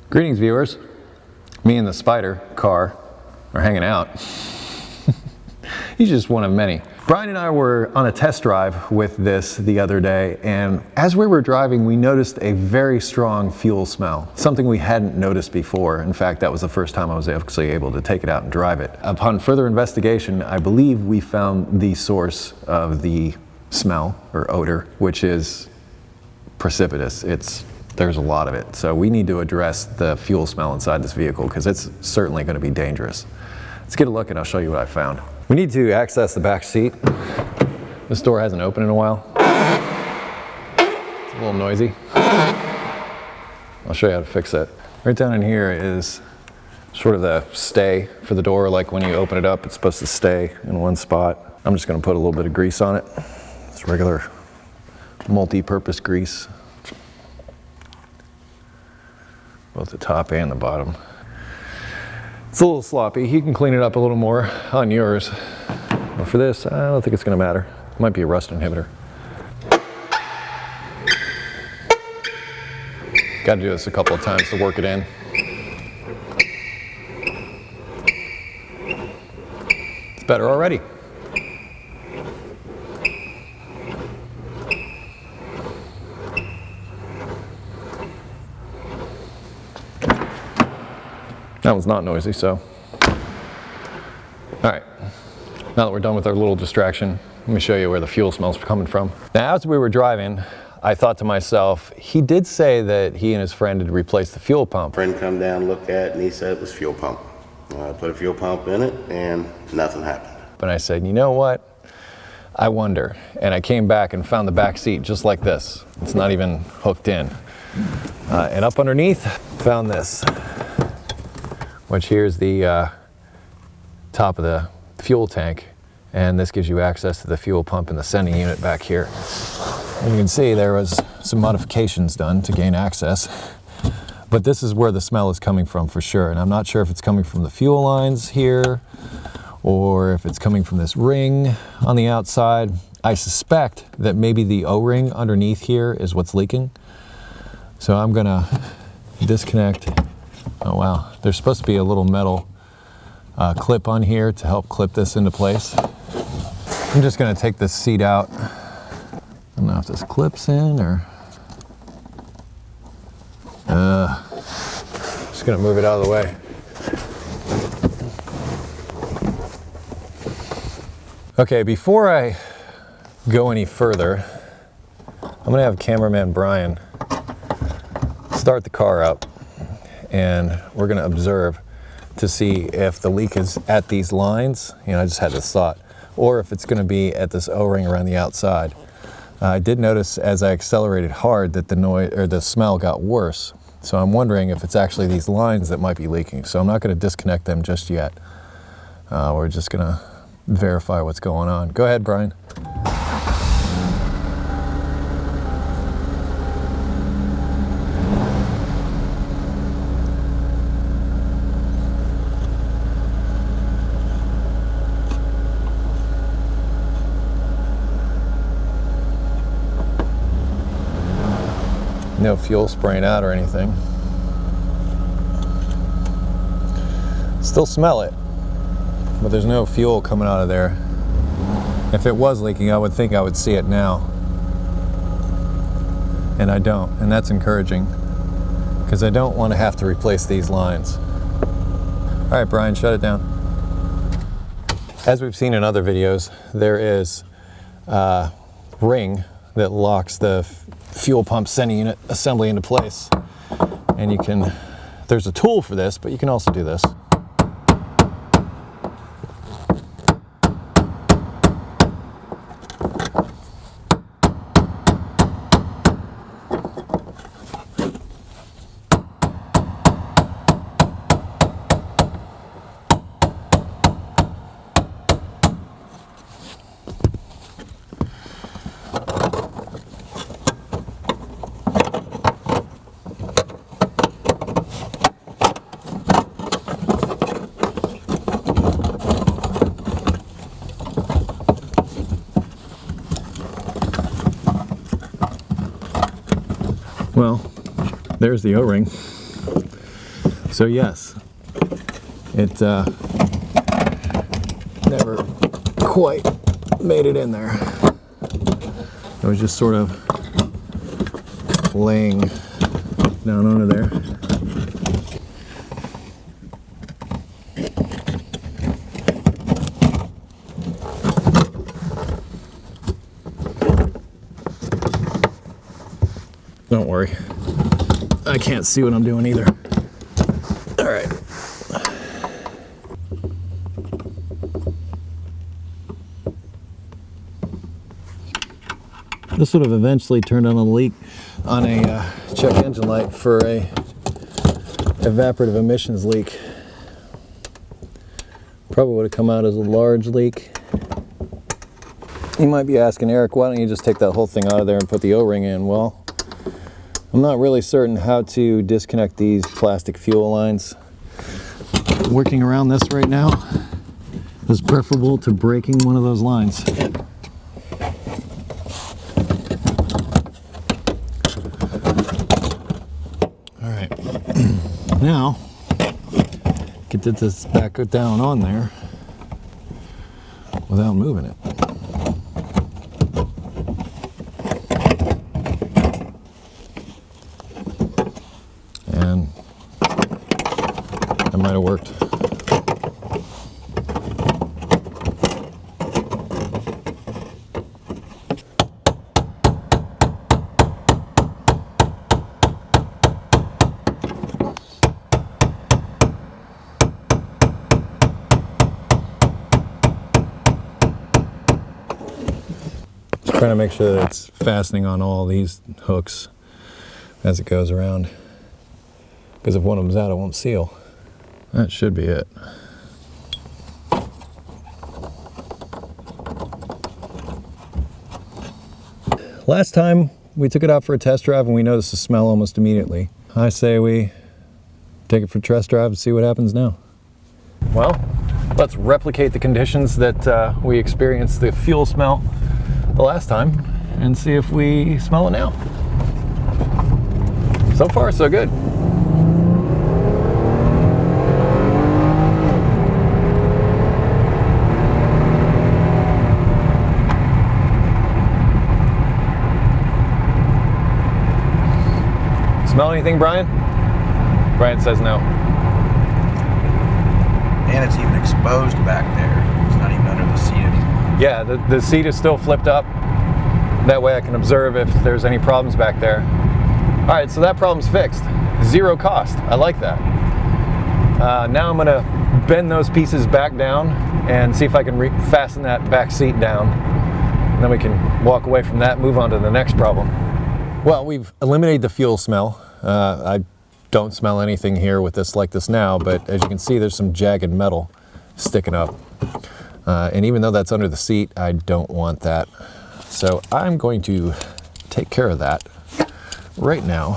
Greetings, viewers. Me and the Spider car are hanging out. He's just one of many. Brian and I were on a test drive with this the other day, and as we were driving, we noticed a very strong fuel smell, something we hadn't noticed before. In fact, that was the first time I was actually able to take it out and drive it. Upon further investigation, I believe we found the source of the smell or odor, which is precipitous. There's a lot of it. So we need to address the fuel smell inside this vehicle because it's certainly going to be dangerous. Let's get a look and I'll show you what I found. We need to access the back seat. This door hasn't opened in a while. It's a little noisy. I'll show you how to fix it. Right down in here is sort of the stay for the door. Like when you open it up, it's supposed to stay in one spot. I'm just going to put a little bit of grease on it. It's regular multi-purpose grease. Both the top and the bottom. It's a little sloppy. You can clean it up a little more on yours. But for this, I don't think it's going to matter. It might be a rust inhibitor. Got to do this a couple of times to work it in. It's better already. That one's not noisy, so. All right, now that we're done with our little distraction, let me show you where the fuel smells coming from. Now, as we were driving, I thought to myself, he did say that he and his friend had replaced the fuel pump. Friend come down, looked at it, and he said it was fuel pump. I put a fuel pump in it, and nothing happened. But I said, you know what? I wonder. And I came back and found the back seat just like this. It's not even hooked in. And up underneath, found this, which here's the top of the fuel tank, and this gives you access to the fuel pump and the sending unit back here. As you can see, there was some modifications done to gain access, but this is where the smell is coming from for sure, and I'm not sure if it's coming from the fuel lines here or if it's coming from this ring on the outside. I suspect that maybe the O-ring underneath here is what's leaking, so I'm gonna disconnect. Oh wow, there's supposed to be a little metal clip on here to help clip this into place. I'm just gonna take this seat out. I don't know if this clips in or... just gonna move it out of the way. Okay, before I go any further, I'm gonna have Cameraman Brian start the car up, and we're going to observe to see if the leak is at these lines. You know, I just had this thought, or if it's going to be at this O-ring around the outside. I did notice as I accelerated hard that the noise or the smell got worse. So I'm wondering if it's actually these lines that might be leaking. So I'm not going to disconnect them just yet. We're just going to verify what's going on. Go ahead, Brian. No fuel spraying out or anything. Still smell it, but there's no fuel coming out of there. If it was leaking, I would think I would see it now. And I don't, and that's encouraging because I don't want to have to replace these lines. All right, Brian, shut it down. As we've seen in other videos, there is a ring that locks the fuel pump sending unit assembly into place. And you can, there's a tool for this, but you can also do this. Well, there's the O-ring. So yes, it never quite made it in there. It was just sort of laying down under there. Don't worry, I can't see what I'm doing either. All right. This would have eventually turned on a leak on a check engine light for a evaporative emissions leak. Probably would have come out as a large leak. You might be asking, Eric, why don't you just take that whole thing out of there and put the O-ring in? Well, I'm not really certain how to disconnect these plastic fuel lines. Working around this right now is preferable to breaking one of those lines. All right, now get this back down on there without moving it. And that might have worked. Trying to make sure that it's fastening on all these hooks as it goes around, because if one of them's out, it won't seal. That should be it. Last time we took it out for a test drive and we noticed the smell almost immediately. I say we take it for a test drive and see what happens now. Well, let's replicate the conditions that we experienced the fuel smell the last time and see if we smell it now. So far, so good. Smell anything, Brian? Brian says no. And it's even exposed back there. It's not even under the seat anymore. Yeah, the seat is still flipped up. That way I can observe if there's any problems back there. All right, so that problem's fixed. Zero cost. I like that. Now I'm gonna bend those pieces back down and see if I can fasten that back seat down. And then we can walk away from that and move on to the next problem. Well, we've eliminated the fuel smell. I don't smell anything here with this like this now, but as you can see, there's some jagged metal sticking up. And even though that's under the seat, I don't want that. So I'm going to take care of that right now.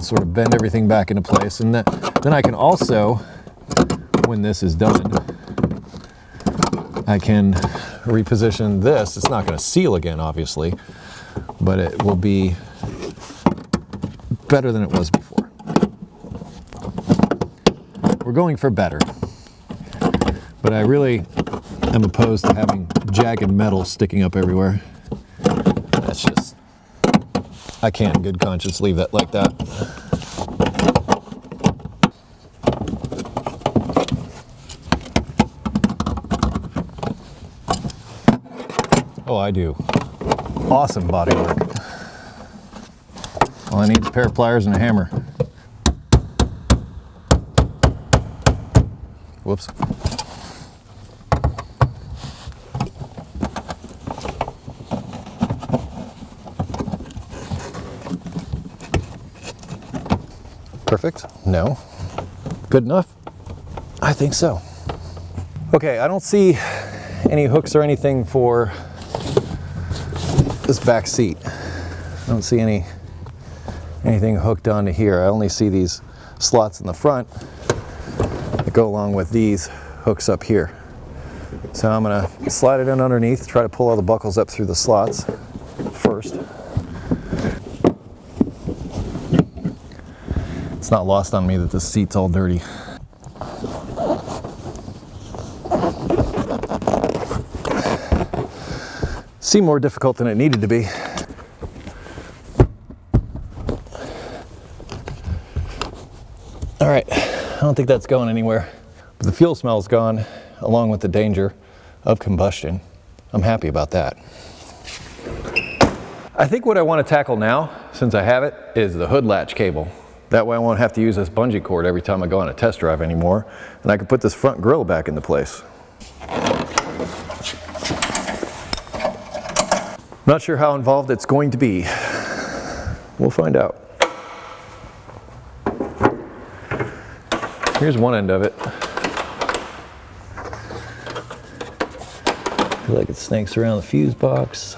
Sort of bend everything back into place. And then I can also, when this is done, I can reposition this. It's not going to seal again, obviously, but it will be better than it was before. We're going for better. But I really am opposed to having jagged metal sticking up everywhere. That's just, I can't in good conscience leave that like that. Oh, I do. Awesome body work. All I need is a pair of pliers and a hammer. Whoops. Perfect? No. Good enough? I think so. Okay, I don't see any hooks or anything for this back seat. I don't see anything hooked onto here. I only see these slots in the front that go along with these hooks up here. So I'm gonna slide it in underneath, try to pull all the buckles up through the slots first. It's not lost on me that this seat's all dirty. Seemed more difficult than it needed to be. All right, I don't think that's going anywhere. But the fuel smell's gone, along with the danger of combustion. I'm happy about that. I think what I want to tackle now, since I have it, is the hood latch cable. That way I won't have to use this bungee cord every time I go on a test drive anymore, and I can put this front grille back into place. Not sure how involved it's going to be. We'll find out. Here's one end of it. I feel like it snakes around the fuse box.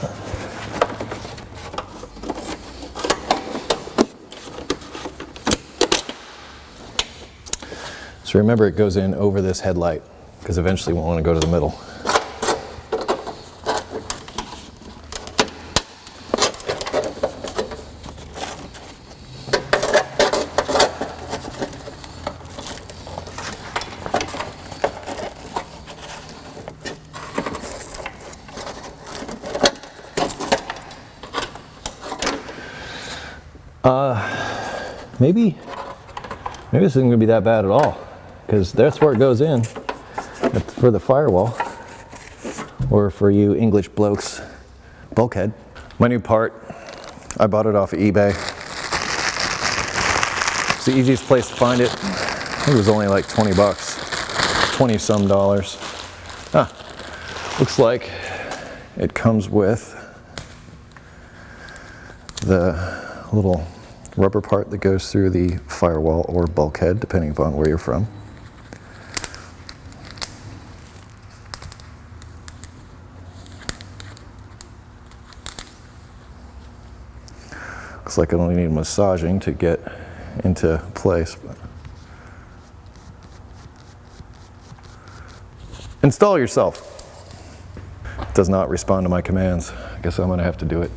So remember, it goes in over this headlight, because eventually we'll want to go to the middle. Maybe this isn't going to be that bad at all, because that's where it goes in for the firewall, or for you English blokes, bulkhead. My new part, I bought it off of eBay. It's the easiest place to find it. I think it was only like 20 bucks, 20 some dollars. Looks like it comes with the little rubber part that goes through the firewall or bulkhead, depending upon where you're from. Looks like it only needs massaging to get into place. Install yourself. It does not respond to my commands. I guess I'm going to have to do it.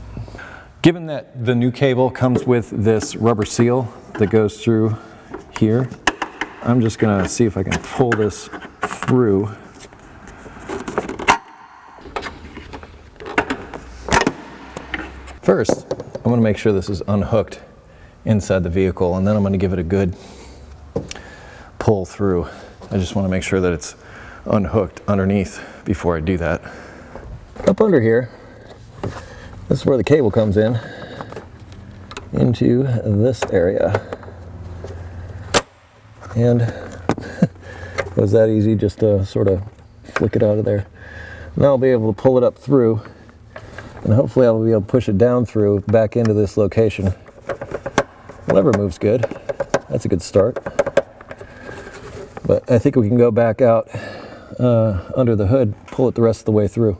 Given that the new cable comes with this rubber seal that goes through here, I'm just going to see if I can pull this through. First, I'm going to make sure this is unhooked inside the vehicle, and then I'm going to give it a good pull through. I just want to make sure that it's unhooked underneath before I do that. Up under here, this is where the cable comes in, into this area. And it was that easy just to sort of flick it out of there. Now I'll be able to pull it up through, and hopefully I'll be able to push it down through back into this location. The lever moves good. That's a good start. But I think we can go back out under the hood, pull it the rest of the way through.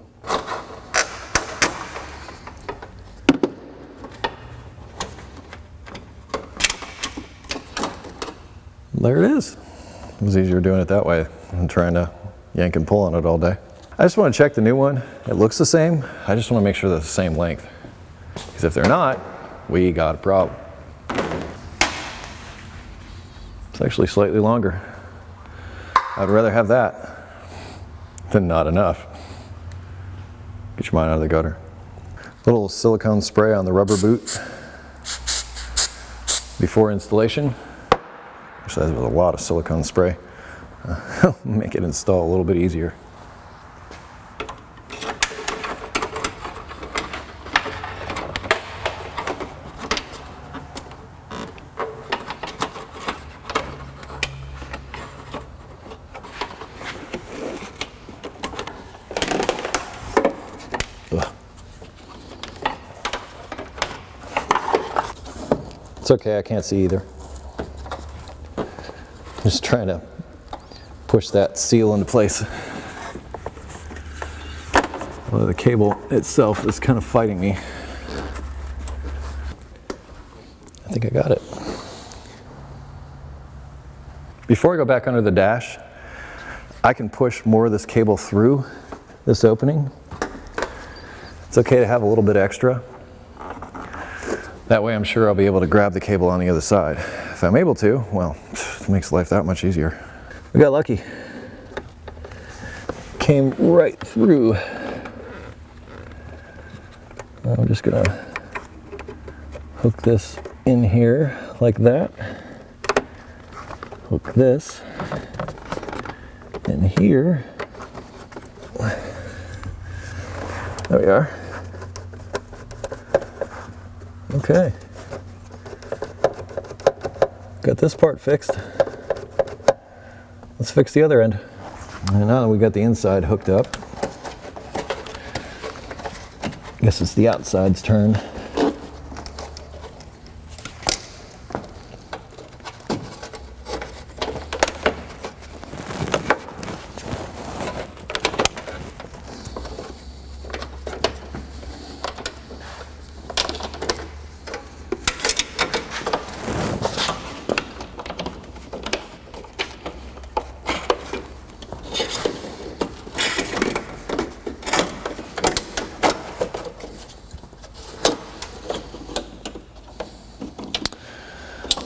There it is. It was easier doing it that way than trying to yank and pull on it all day. I just want to check the new one. It looks the same. I just want to make sure they're the same length. Because if they're not, we got a problem. It's actually slightly longer. I'd rather have that than not enough. Get your mind out of the gutter. Little silicone spray on the rubber boot before installation. Actually, there's a lot of silicone spray. Make it install a little bit easier. It's okay, I can't see either. Just trying to push that seal into place. Well, the cable itself is kind of fighting me. I think I got it. Before I go back under the dash, I can push more of this cable through this opening. It's okay to have a little bit extra. That way I'm sure I'll be able to grab the cable on the other side. If I'm able to, well, it makes life that much easier. We got lucky. Came right through. I'm just gonna hook this in here like that. Hook this in here. There we are. Okay. Got this part fixed. Let's fix the other end. And now that we got the inside hooked up, I guess it's the outside's turn.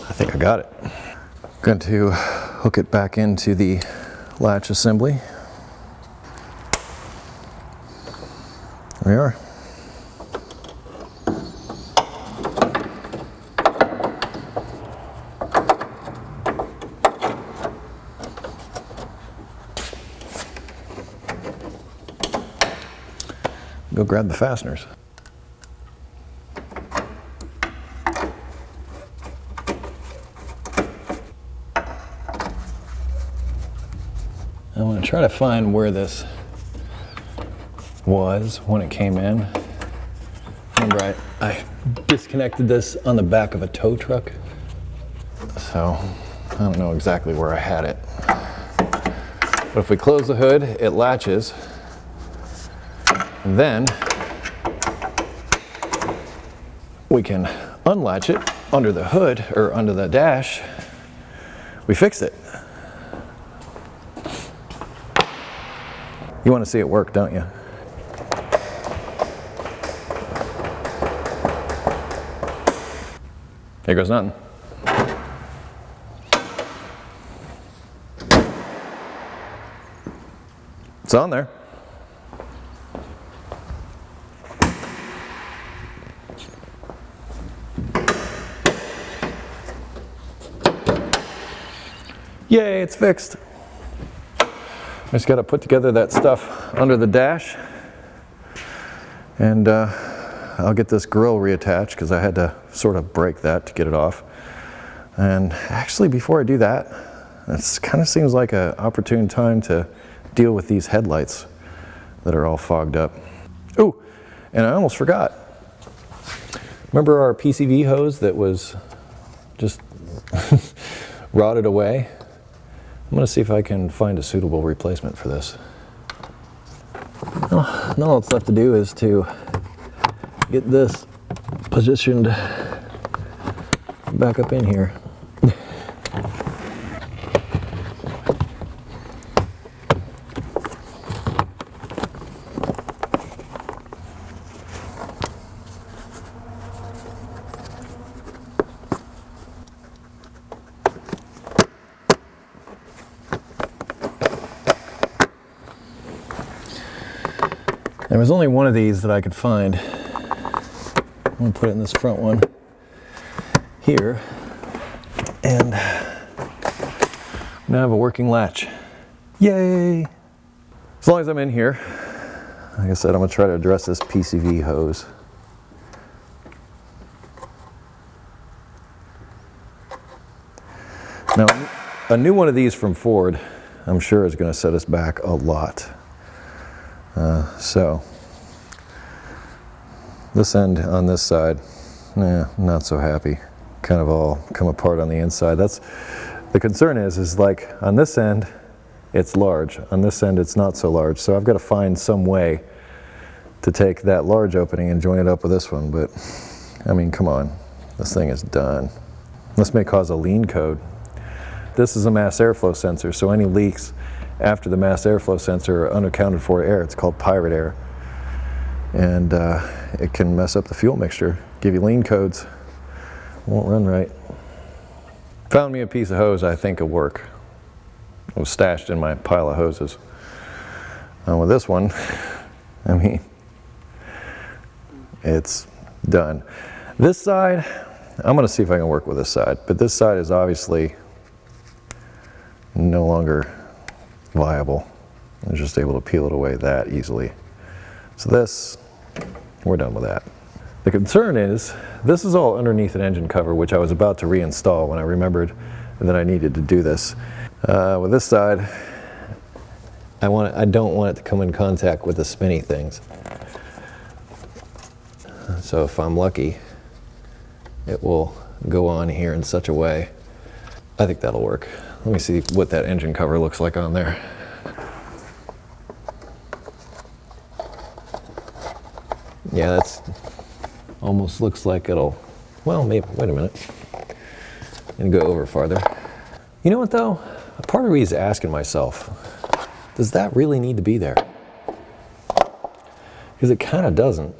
I think I got it. Going to hook it back into the latch assembly. There we are. Go grab the fasteners. I'm going to try to find where this was when it came in. Remember, I disconnected this on the back of a tow truck, so I don't know exactly where I had it. But if we close the hood, it latches, and then we can unlatch it under the hood or under the dash. We fixed it. You want to see it work, don't you? Here goes nothing. It's on there. Yay, it's fixed. I just got to put together that stuff under the dash, and I'll get this grill reattached because I had to sort of break that to get it off. And actually, before I do that, it kind of seems like an opportune time to deal with these headlights that are all fogged up. Oh, and I almost forgot. Remember our PCV hose that was just rotted away? I'm going to see if I can find a suitable replacement for this. Now all that's left to do is to get this positioned back up in here. There was only one of these that I could find. I'm going to put it in this front one here, and now I have a working latch. Yay! As long as I'm in here, like I said, I'm going to try to address this PCV hose. Now, a new one of these from Ford, I'm sure is going to set us back a lot. So this end on this side, not so happy. Kind of all come apart on the inside. That's the concern is like on this end it's large, on this end it's not so large. So I've got to find some way to take that large opening and join it up with this one. But I mean, come on, this thing is done. This may cause a lean code. This is a mass airflow sensor, so any leaks after the mass airflow sensor are unaccounted for air. It's called pirate air. And it can mess up the fuel mixture, give you lean codes. won't run right. Found me a piece of hose I think will work. It was stashed in my pile of hoses. With this one, I mean, it's done. This side, I'm gonna see if I can work with this side, but this side is obviously no longer viable. I was just able to peel it away that easily. So this, we're done with that. The concern is, this is all underneath an engine cover, which I was about to reinstall when I remembered that I needed to do this. With this side, I don't want it to come in contact with the spinny things. So if I'm lucky, it will go on here in such a way. I think that'll work. Let me see what that engine cover looks like on there. Yeah, that's almost looks like it'll, well, maybe, wait a minute. And go over farther. You know what though? A part of me is asking myself, does that really need to be there? Because it kind of doesn't.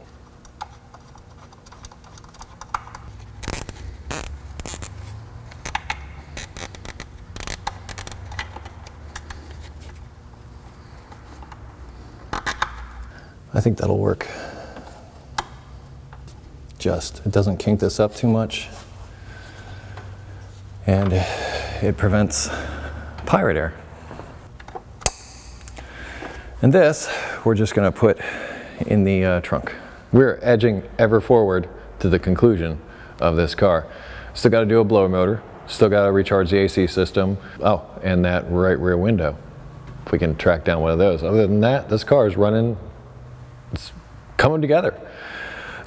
I think that'll work. It doesn't kink this up too much, and it prevents pirate air. And this, we're just gonna put in the trunk. We're edging ever forward to the conclusion of this car. Still gotta do a blower motor, still gotta recharge the AC system. Oh, and that right rear window. If we can track down one of those. Other than that, this car is running, it's coming together.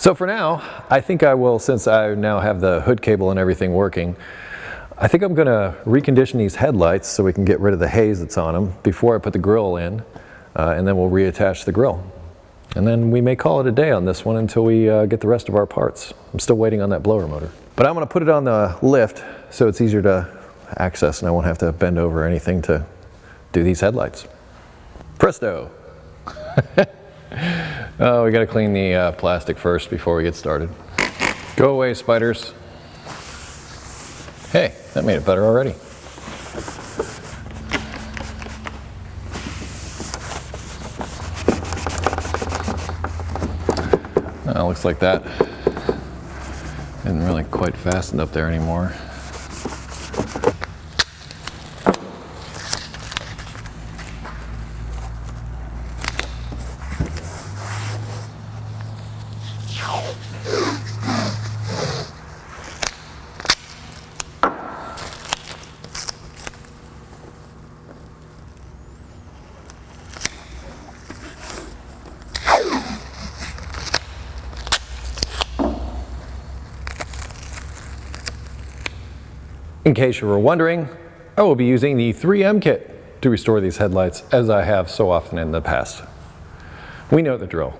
So for now, I think I will, since I now have the hood cable and everything working, I think I'm gonna recondition these headlights so we can get rid of the haze that's on them before I put the grill in, and then we'll reattach the grill. And then we may call it a day on this one until we get the rest of our parts. I'm still waiting on that blower motor. But I'm gonna put it on the lift so it's easier to access and I won't have to bend over anything to do these headlights. Presto! Oh, we gotta clean the plastic first before we get started. Go away, spiders. Hey, that made it better already. Looks like that isn't really quite fastened up there anymore. In case you were wondering, I will be using the 3M kit to restore these headlights as I have so often in the past. We know the drill.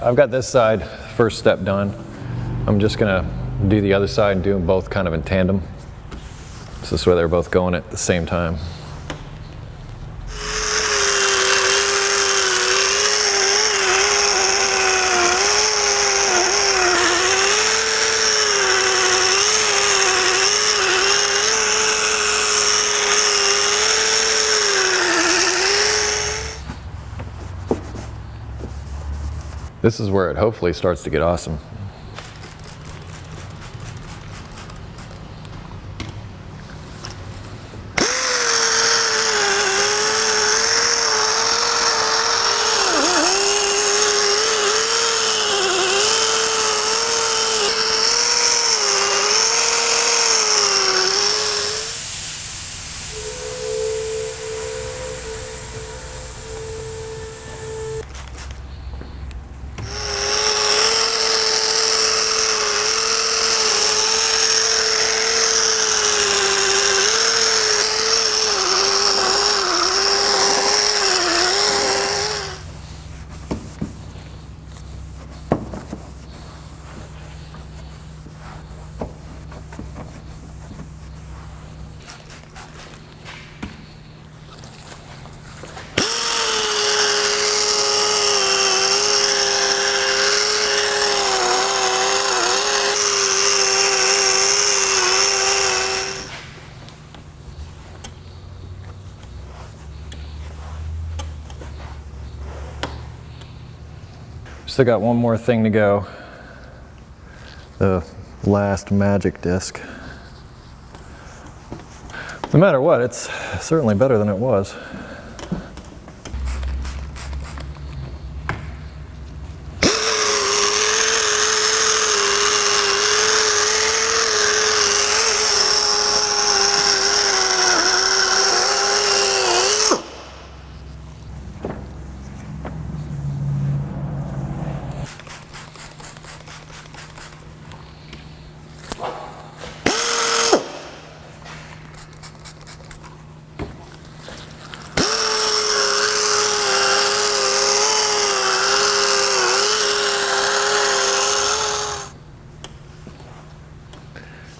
I've got this side, first step done. I'm just gonna do the other side and do them both kind of in tandem. So this way they're both going at the same time. This is where it hopefully starts to get awesome. Still got one more thing to go. The last magic disc. No matter what, it's certainly better than it was.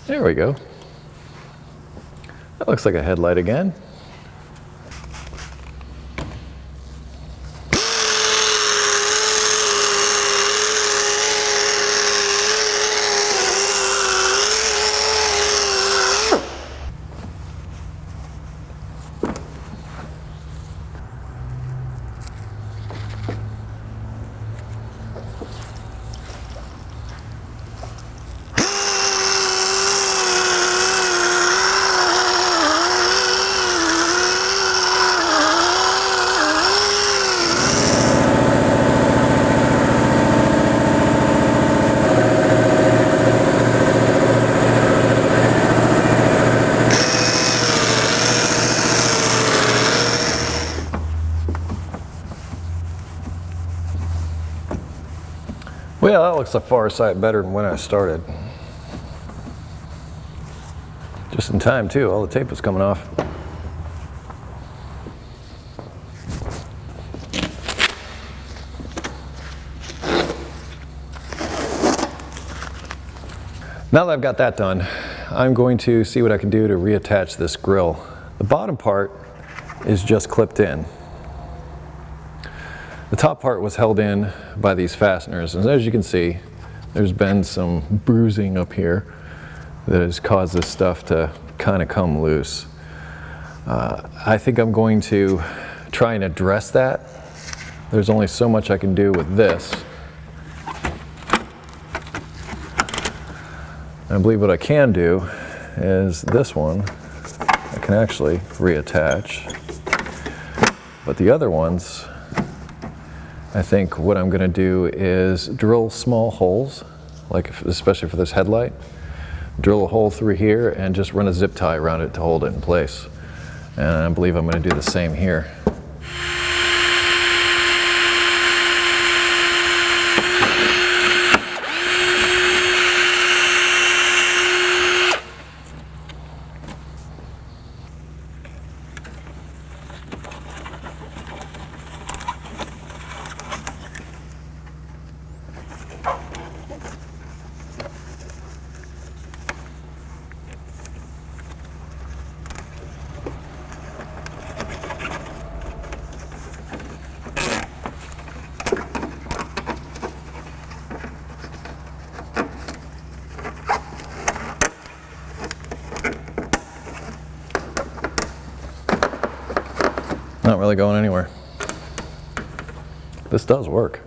There we go. That looks like a headlight again. Well, that looks a far sight better than when I started. Just in time too, all the tape was coming off. Now that I've got that done, I'm going to see what I can do to reattach this grill. The bottom part is just clipped in. The top part was held in by these fasteners, and as you can see, there's been some bruising up here that has caused this stuff to kind of come loose. I think I'm going to try and address that. There's only so much I can do with this. I believe what I can do is this one I can actually reattach, but the other ones, I think what I'm going to do is drill small holes, especially for this headlight. Drill a hole through here and just run a zip tie around it to hold it in place. And I believe I'm going to do the same here. Not really going anywhere. This does work.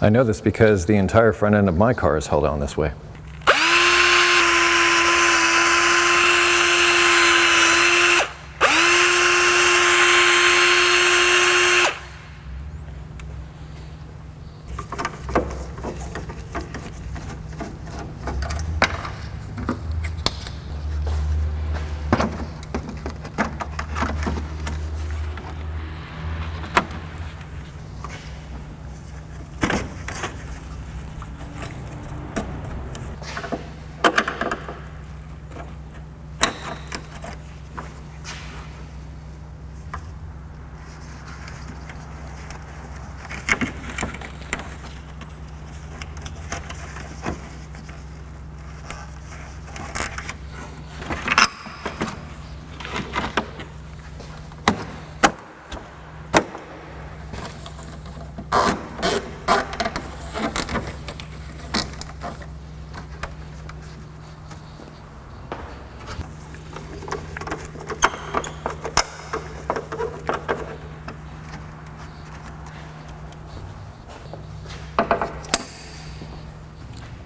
I know this because the entire front end of my car is held on this way.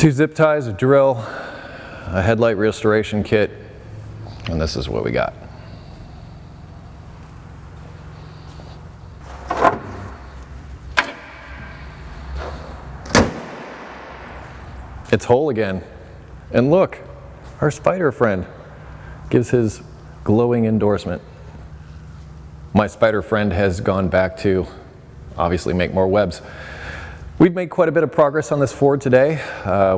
2 zip ties, a drill, a headlight restoration kit, and this is what we got. It's whole again. And look, our spider friend gives his glowing endorsement. My spider friend has gone back to obviously make more webs. We've made quite a bit of progress on this Ford today.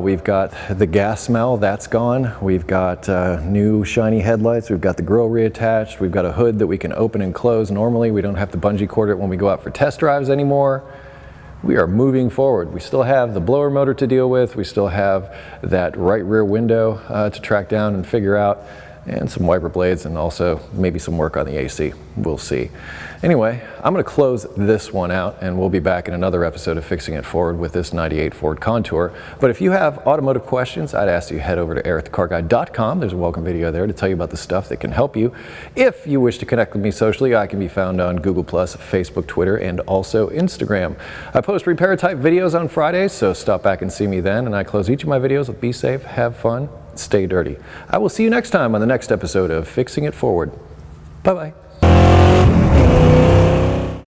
We've got the gas smell, that's gone. We've got new shiny headlights. We've got the grill reattached. We've got a hood that we can open and close normally. We don't have to bungee cord it when we go out for test drives anymore. We are moving forward. We still have the blower motor to deal with. We still have that right rear window to track down and figure out, and some wiper blades, and also maybe some work on the AC. We'll see. Anyway, I'm going to close this one out, and we'll be back in another episode of Fixing It Forward with this 98 Ford Contour. But if you have automotive questions, I'd ask you head over to EricTheCarGuy.com. There's a welcome video there to tell you about the stuff that can help you. If you wish to connect with me socially, I can be found on Google+, Facebook, Twitter, and also Instagram. I post repair type videos on Fridays, so stop back and see me then. And I close each of my videos with be safe, have fun, stay dirty. I will see you next time on the next episode of Fixing It Forward. Bye-bye.